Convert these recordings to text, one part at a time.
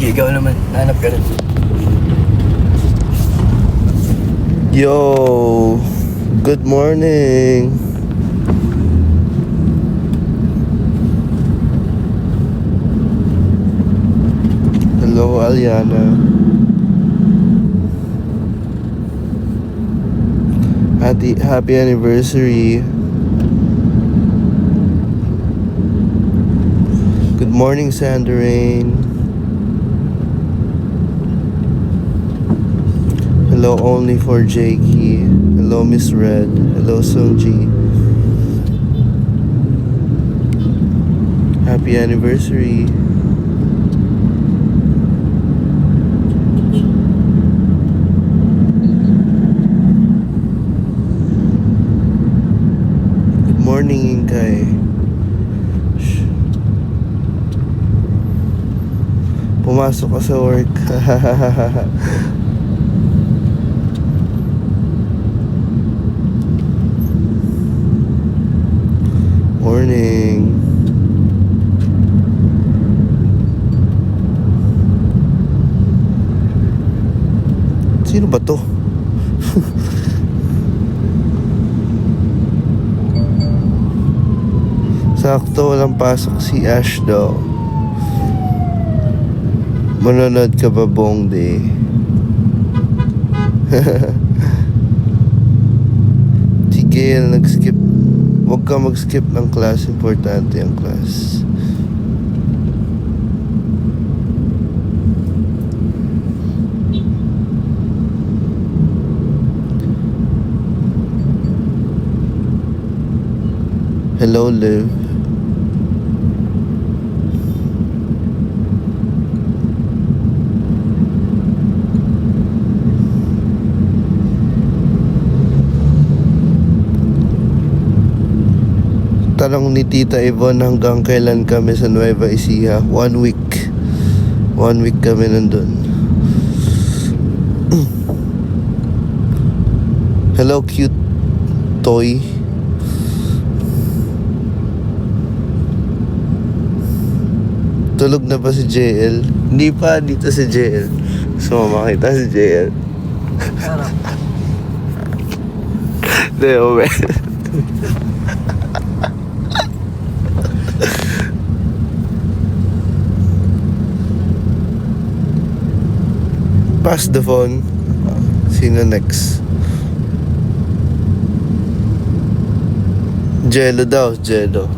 Sige, ikaw naman. Hanap ka rin. Yo, good morning. Hello, Aliana. Happy anniversary. Good morning, Sanderain. Hello, only for Jakey. Hello, Miss Red. Hello, Sungji. Happy anniversary. Good morning, Inkay. Pumasok ka sa work. Morning. Sino ba to? Sakto, walang pasok si Ash daw. Manonood ka ba buong day? Si Gail nag-skip. Huwag ka mag-skip ng class. Importante ang class. Hello, Liv. Tanong ni Tita Yvonne hanggang kailan kami sa Nueva Ecija. 1 week. 1 week kami nandun. Hello, cute toy. Tulog na ba si JL? Hindi pa, dito si JL. So, makita si JL. Deo, Pass the phone. Sino next? Jello daw, Jello.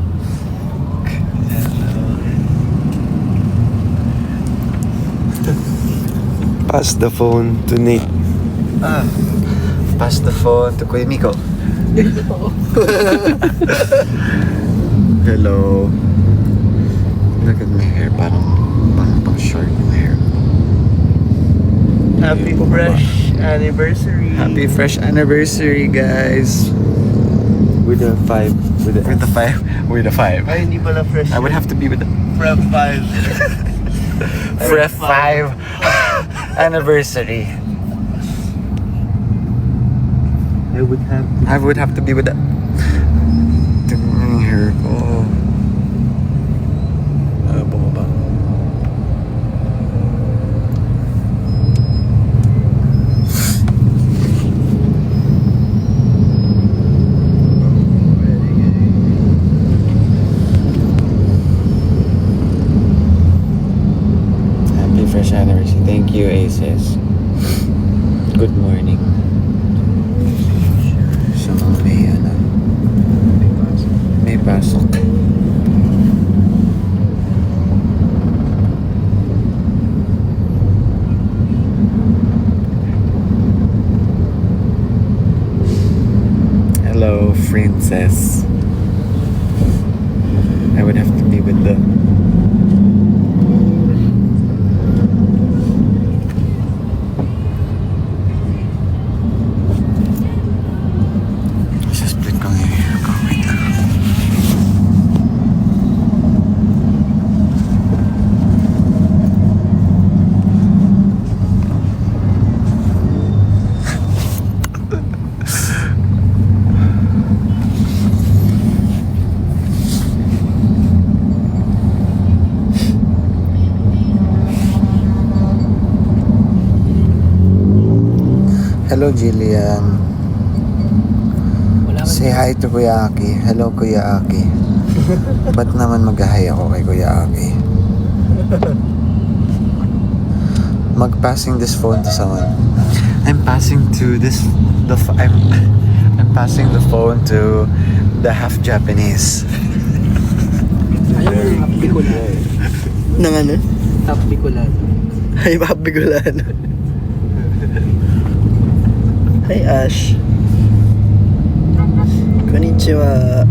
Pass the phone to Nate. Pass the phone to Kuya Miko. Hello. Look at my hair. Parang pang short yung hair. Happy fresh anniversary. Happy fresh anniversary, guys. With a 5. With the 5. With the 5. Ay, hindi pala fresh. I would have to be with the Prep 5. Pref 5 anniversary. I would have to be with the hair ko. Bumaba. Happy fresh anniversary. Thank you, Aces. Good morning. Sa mga may pasok. Hello, princess. I would have to be with the Hello, Jillian. Say hi to Kuya Aki. Hello, Kuya Aki. Ba't naman mag-hi ako kay Kuya Aki? Mag-passing this phone to someone. I'm passing to this... I'm passing the phone to the half Japanese. Ayun, half Bicolano. Nang ano? Half Bicolano. Ay, Bicolano. Hi, Ash. Konnichiwa.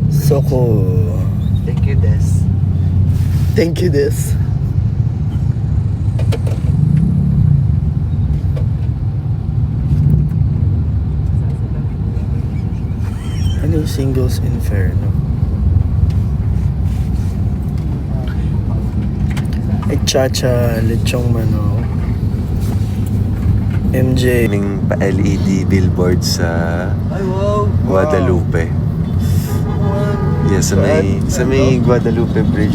Soko. Thank you, Des. Thank you, Des. Hello, Singles Inferno. Ay, Chacha, Lechong Manok. MJ. Kaming pa-LED billboard sa Guadalupe. Yeah, sa may Guadalupe Bridge.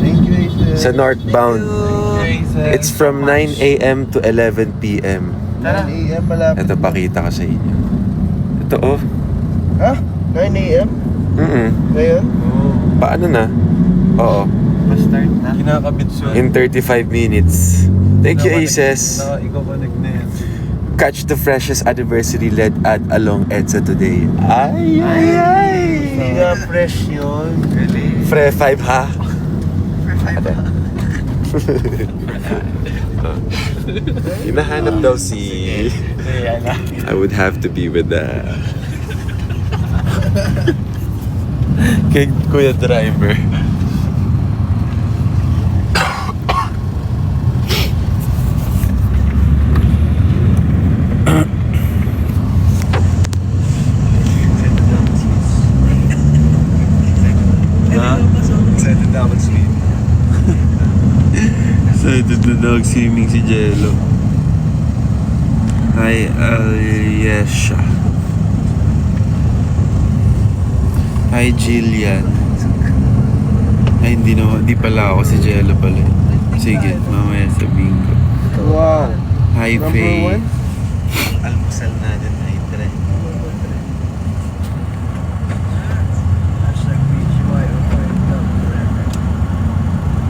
Thank you, Aces. Sa northbound. It's from 9 a.m. to 11 p.m. 9 a.m. malapit. Ito, pakita ko sa inyo. Ito, oh. Ha? 9 a.m.? Ngayon? Paano na? Oo. Pa-start na. Kinakabit siya. In 35 minutes. Thank you, Aces. Iko-connect na yan. Catch the freshest anniversary-led ad along EDSA today. Ay, ay, ay! Hindi nga fresh yun. Really? Fre 5 ha? Hinahanap daw si... I would have to be with the... Kay Kuya Driver. Excited na dog swimming si Jello. Hi, Aliesha. Hi, Jillian. Ay, hindi pala ako si Jello pala. Sige, mamaya sabihin ko. Wow. Hi, Number Faye. 1? Almusal natin ay tre.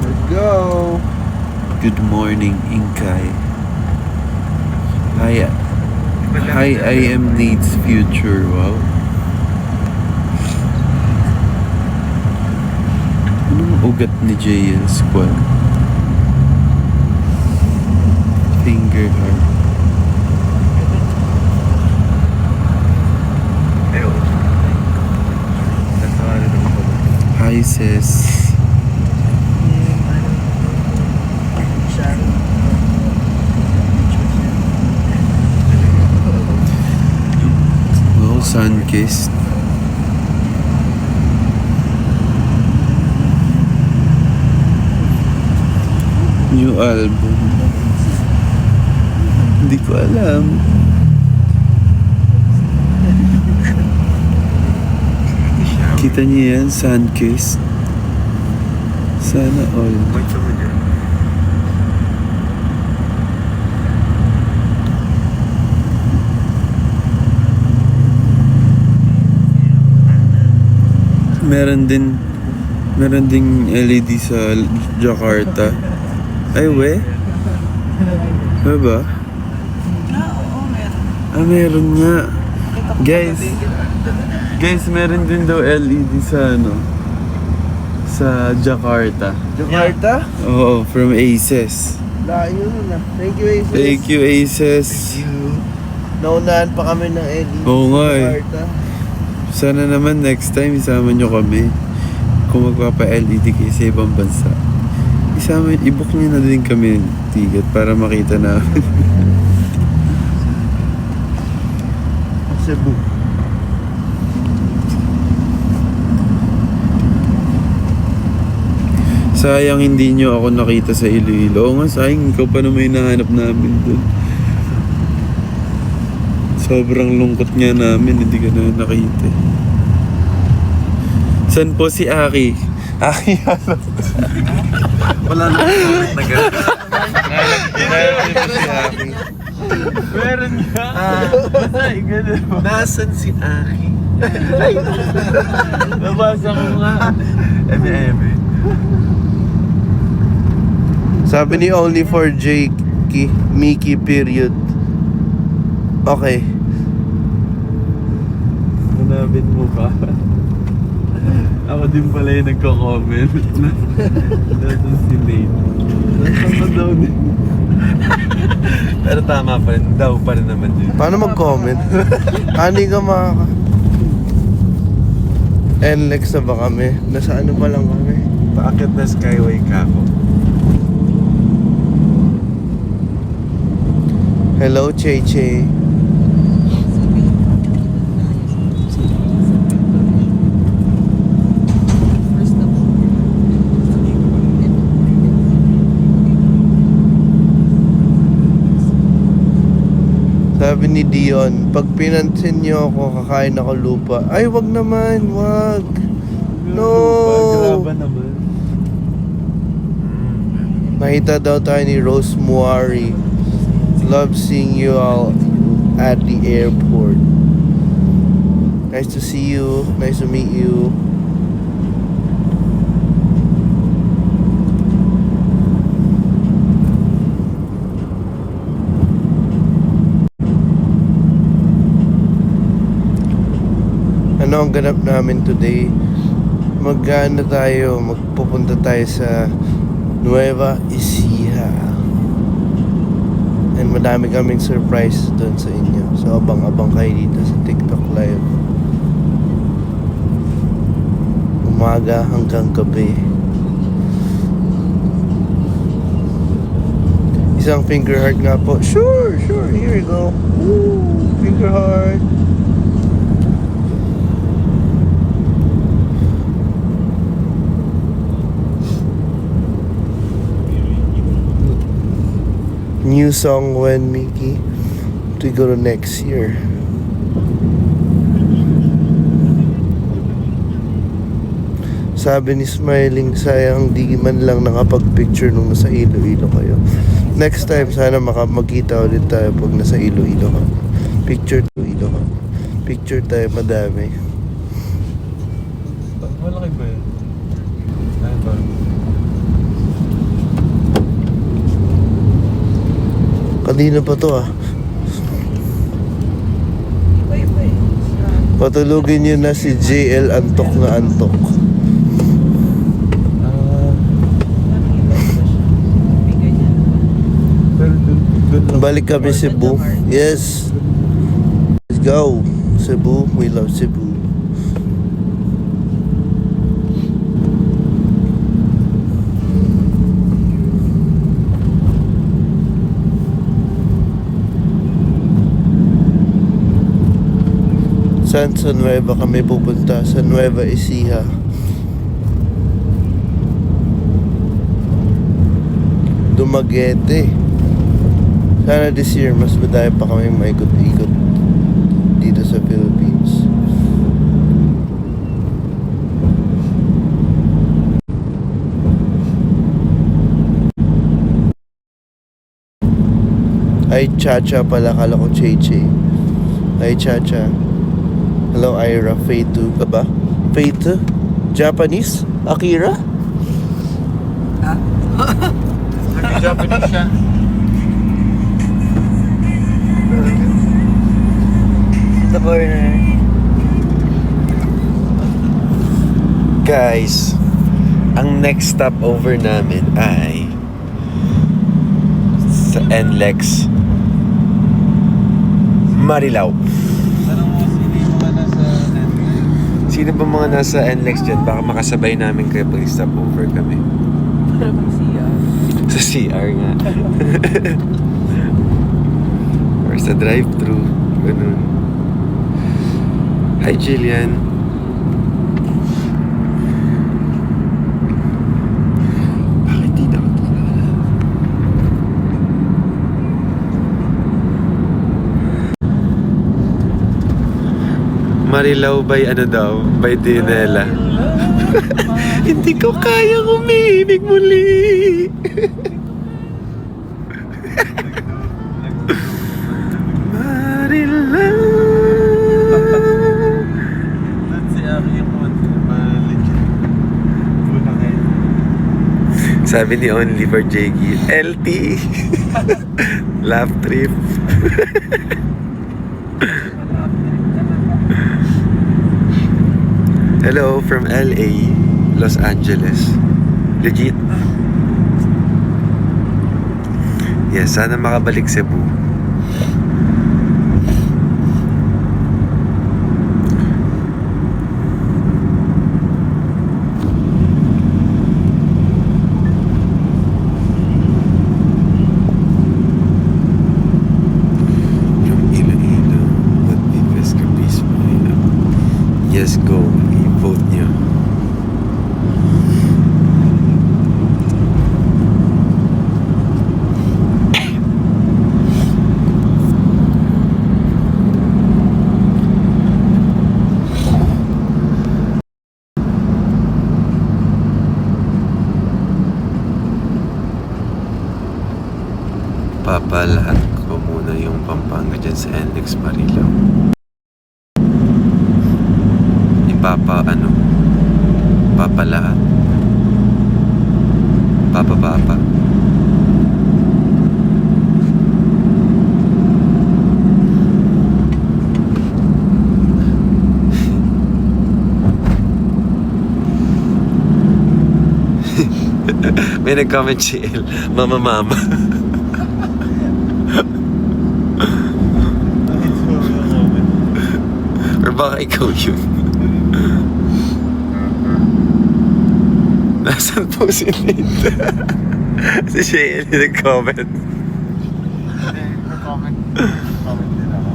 Let's go. Good morning, Inkay. Hi, I am Nate's future. Wow. Anong ugat ni JL Squad? Finger heart. Hi, sis. Wow, sun-kissed. New album. Hindi ko alam. Kita niyo yan, sun-kissed. Sana all. Meron ding LED sa Jakarta. Ay, we? Ba? Meron nga. Guys, meron din daw LED sa sa Jakarta. Jakarta? Oo, from Aces. Layo nun ah. Thank you, Aces. Thank you, Aces. Naunahan pa kami ng Eddie. Oo nga eh. Jakarta. Sana naman next time isama nyo kami. Kung magpapa-LED kayo sa ibang bansa. I-book nyo na din kami ng ticket para makita namin. Cebu. Sayang hindi nyo ako nakita sa Iloilo. Oo nga, sayang ikaw pa naman hinahanap namin dun. Sobrang lungkot nga namin, hindi ka na nakita. San po si Aki? Aki, ano? Wala na. Meron nga. Ay, ganun. Nasaan si Aki? Nabasa ko nga. Eme. Sabi ni only for Jakey, Mickey period. Okay. Hanapin mo pa. Ako din pala yung nagko-comment. Nasaan si Nate? Nasaan na daw din? Pero tama pa rin. Daw pa rin naman yun. Paano mag-comment? Ani ka makaka... NLEX na ba kami? Nasa ano pa lang kami? Paakit na Skyway ka ako. Hello, Che. Sabi ni Dion, pag pinansin niyo ako, kakain ako lupa. Ay, wag naman, wag. No. Graba naman. Nakita daw tayo ni Rose Muari. Love seeing you all at the airport. Nice to see you. Nice to meet you. Ano ang ganap namin today? Magpupunta tayo sa Nueva Ecija. And madami kaming surprise doon sa inyo. So abang-abang kayo dito sa TikTok live. Umaga hanggang gabi. Isang finger heart nga po. Sure. Here we go. Woo, finger heart. New song when Mickey to go to next year. Sabi ni Smiling, sayang di man lang nakapag-picture nung nasa Iloilo kayo. Next time sana magkita ulit tayo pag nasa Iloilo ka. Picture tayo madami. Malaki ba yun? Ay, parang... Kanina pa to ah. Patulugin nyo na si JL antok na antok. Balik kami Cebu. Yes. Let's go. Cebu. We love Cebu. Sa Nueva kami pupunta? Sa Nueva Ecija. Dumaguete. Sana this year mas madami pa kami maikot-ikot dito sa Philippines. Ay, Chacha pala. Kala ko Cheche. Ay, Chacha. Hello, Ira. Feitu ka ba? Feitu? Japanese? Akira? Japanese siya. The corner. Guys, ang next stopover namin ay sa NLEX Marilao. Sino ba mga nasa NLEX dyan? Baka makasabay namin kayo pag stopover kami. Sa CR nga. Or sa drive-thru. Ganun. Hi, Jillian. Bakit di na ako Marilao by ano daw? By Dinela. Hindi ko kayang umibig muli. Sabi ni Only for Jakey, LT! Laugh trip. Hello from LA, Los Angeles. Legit. Yes, sana makabalik Cebu. From Iloilo, what biggest caprice mo? Yes, go. I-vote niyo. Papalahat ko muna yung Pampanga dyan sa NLEX Marilao. Papalahat. Papa. May nag-comment si El, mama. Or baka ikaw yun. Nasaan po si Nate? Si Shane yung nag-comment. Comment din ako.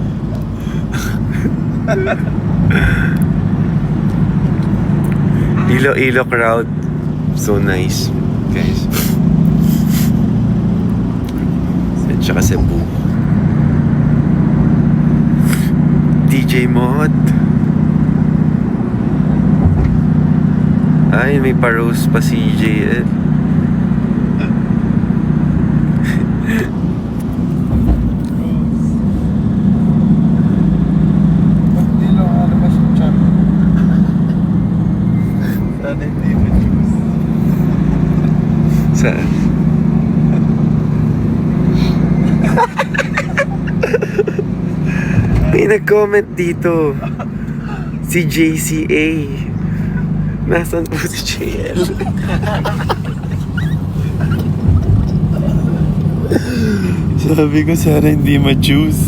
Iloilo crowd. So nice, guys. At saka Cebu. DJ Mod. Ay, may pa-roast pa si JL. Dilo, ano ba siya chat? Sana hindi mo choose. Saan? May nag-comment dito. Si JCA. Nasaan po si JL? Sabi ko sana hindi ma-choose.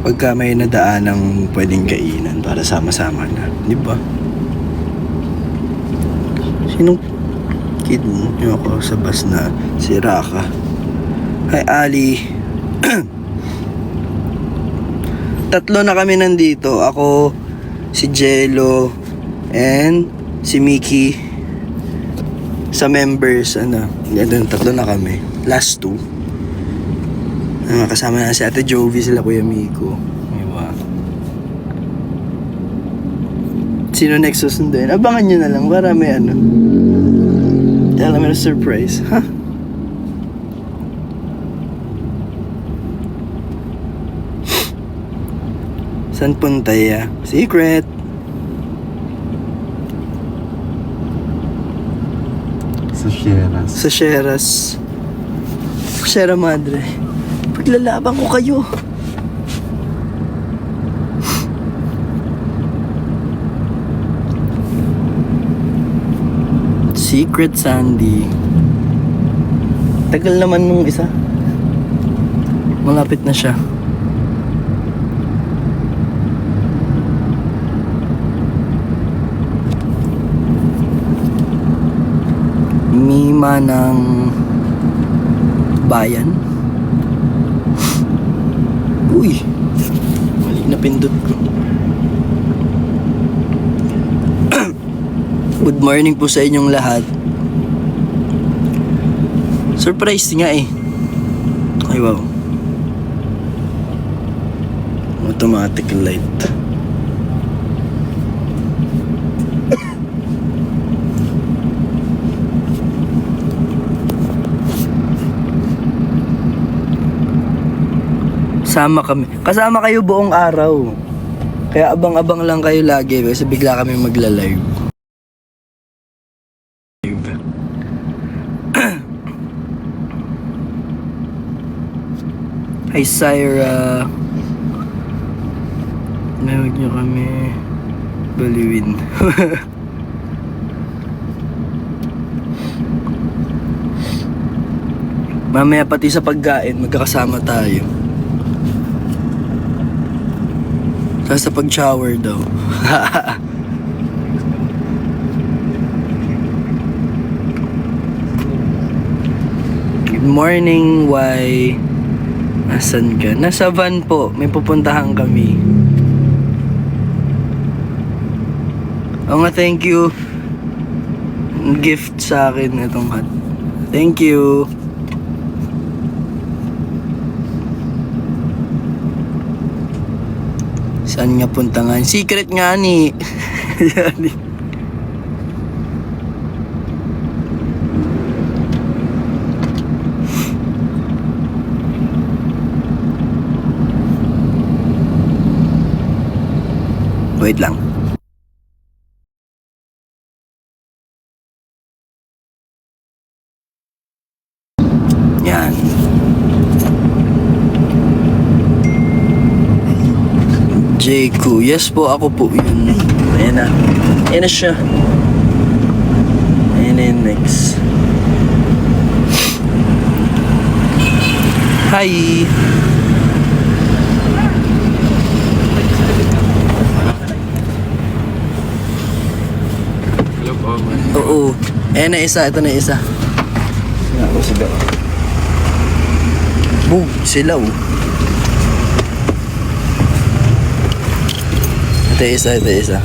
Pagka may nadaan ng pwedeng kainan para sama-sama na, di ba? Sinong kid mo? Yung ako sa bus na si Raka. Hi, Ali. Tatlo na kami nandito. Ako, si Jello, and si Mickey. Sa members, tatlo na kami. Last two. Kasama na si Ate Jovi, sila Kuya Miko. Diba? Sino next susunduin? Abangan nyo na lang para may alam mo na surprise. Ha? San punta ya? Secret! Sa Sierras. Sa Sierras. Sierra Madre. Paglalaban ko kayo. Secret Sandy. Tagal naman nung isa. Malapit na siya. Mima ng bayan. Uy, mali na pindot ko. Good morning po sa inyong lahat. Surprise nga eh. Ay wow. Automatic light. Kasama kayo buong araw. Kaya abang-abang lang kayo lagi kasi bigla kami magla-live. Hi Syra. Huwag niyo kami baliwin. Mamaya pati sa pagkain, magkakasama tayo. Tapos sa pag-shower daw. Good morning, why? Nasaan ka? Nasa van po, may pupuntahan kami. Oo nga, thank you. Gift sa akin itong hat. Thank you. Saan nga punta nga? Secret nga ni. Wait lang. Yan. Jayku. Yes po, ako po yun. Ayan na. Ayan na siya. Ayan na yung next. Hi! Hello po, man. Oo. Ayan na isa. Ito na isa. Nga ako sila. Boom! Sila oh. Ito isa.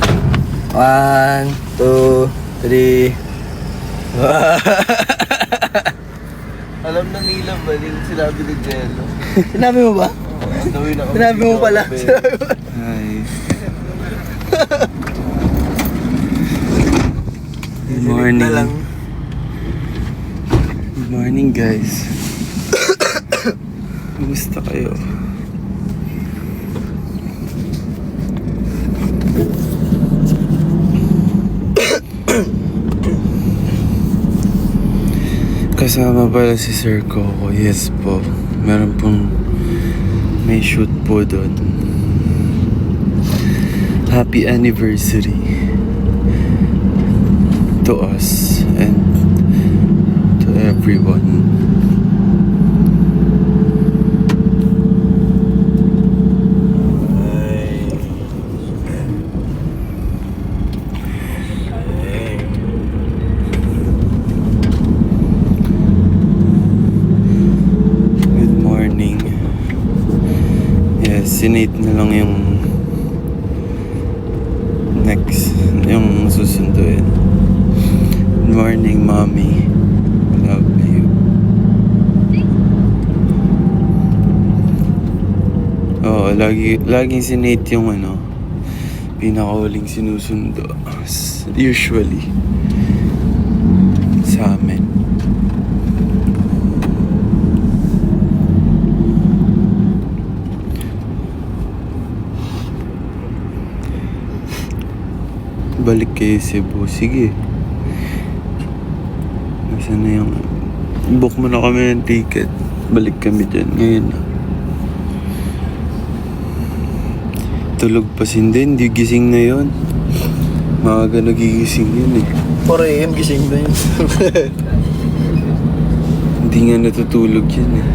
1, 2, 3. Alam na nila ba yung sinabi ni Jello? Sinabi mo ba? Ang gawin na Sinabi mo pala. Hi. Good morning. Good morning, guys. Kumusta kayo? Kasama pala si Sir Coco. Yes po. Meron pong may shoot po doon. Happy anniversary to us and to everyone. Good morning. Yes, si Nate na lang yung next, yung susunduin. Good morning, Mommy. Love you. Oo, laging si Nate yung pinakahuling sinusundo. Usually. Sa amin. Balik kayo Cebu. Sige. Nasaan na yung... Book mo na kami ng ticket. Balik kami dyan. Ngayon na. Tulog pa hindi gising na yon. Maaga nagigising yun eh. 4 AM gising na yun. Hindi nga natutulog yun eh.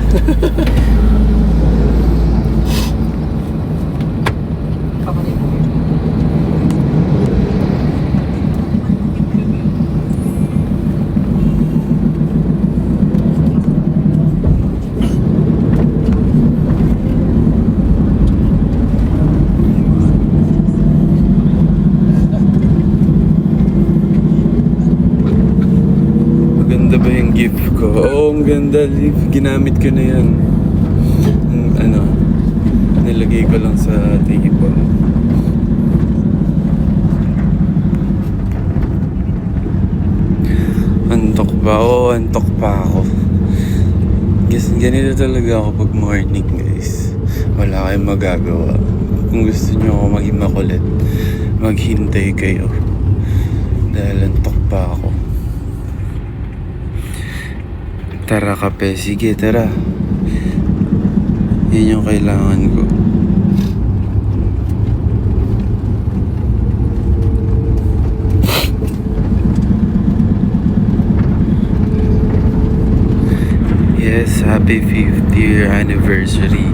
Maganda ba yung gift ko? Oo, ang ganda. Ginamit ko na yan. Nilagay ko lang sa table. Antok ba? Oo, antok pa ako. Guess, ganito talaga ako pag morning, guys. wala kayong magagawa. Kung gusto nyo ako maging makulit, maghintay kayo. Dahil antok pa ako. Tara kape, sige tara. Yan yung kailangan ko. Yes, happy 5th year anniversary.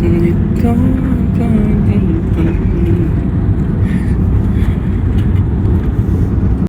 Ikaw